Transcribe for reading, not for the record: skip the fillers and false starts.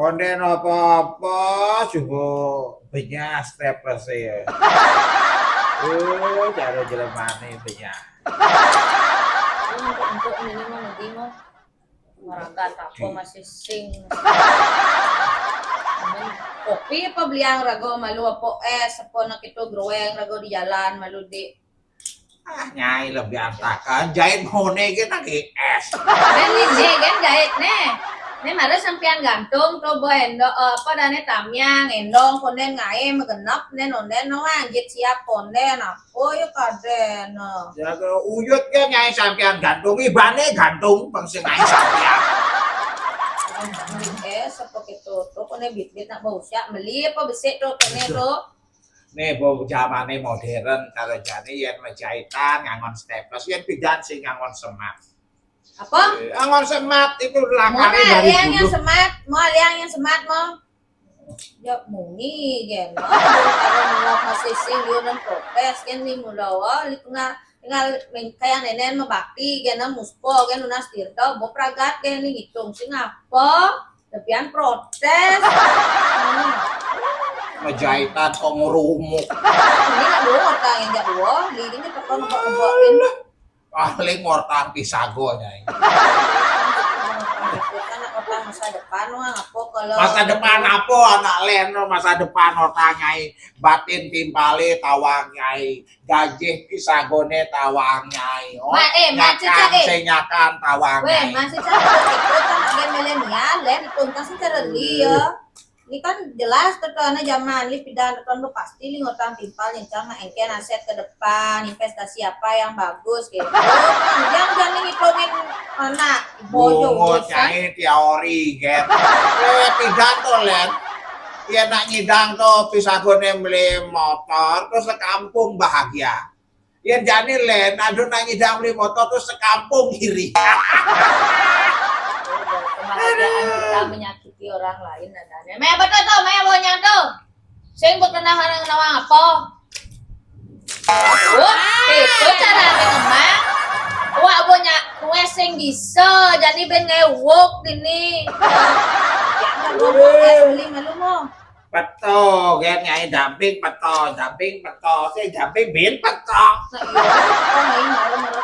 Konten apa-apa juga banyak staples ya. Cara jelemane banyak. Untuk ini mah nanti mah maragat apa masih sing. Kopi apa beli yang rago malu apa apa nak itu groweng rago di jalan malu di. Nyai lebih antakan jahit hone ke lagi es. Ini kan jahit nih. Nih mara sampean gantung to endo apa dane tamyang endong konden ngae megenap nih nonden no anjit siap konden apa yo kaden. Jaga uyut ke nyai sampean gantung ibane gantung bang sing nyai sampean. Apa gitu tuh kone bit-bit nak bau siap beli apa besek tuh kene tuh. Nih bau zamane modern karo jane yen jahitan ngangon staples yen pidan sing ngangon semat. Apa? Ngangon semat itu Mau lakane dari yang dulu. semat, mau yang semat mau. Ya muni gen. Kalau masih sing yo nang protes gen ni mulawa tinggal kayak nenek mabakti gen muspo gen unas tirta bo pragat gen ni hitung sing apa? Tepian protes. Jahitan kok ngerumuk. Ini nak dua orang yang jak dua, ini tekon ngebok-ngebokin. Paling ngortang pisago nyai. Orang masa depan wah apa kalau Masa depan apa anak len masa depan ngortang nyai batin timpale tawang nyai gajih pisagone tawang nyai. Senyakan tawang nyai. Masih cara itu kan agen milenial len dituntas secara dia. Ini kan jelas karena zaman ini pindah tekan lu pasti li ngutang timpal yang jangan engken aset ke depan investasi apa yang bagus gitu yang jangan ngitungin anak bojo nyai teori get pidato len ya nak nyidang to pisagone beli motor terus sekampung bahagia ya jani len aduh nak nyidang beli motor terus sekampung iri. Kebahagiaan kita menyakiti orang lain adanya. Maya betul tuh, Maya bawanya tuh. Sing buat kenangan nawang apa? Itu cara memang. Wah bawanya kue sing bisa jadi ben ngewok ini. Yang ngomong beli malu mo. Peto, kan nyai damping peto, sing damping bin peto. Nah iya, kok main malu-malu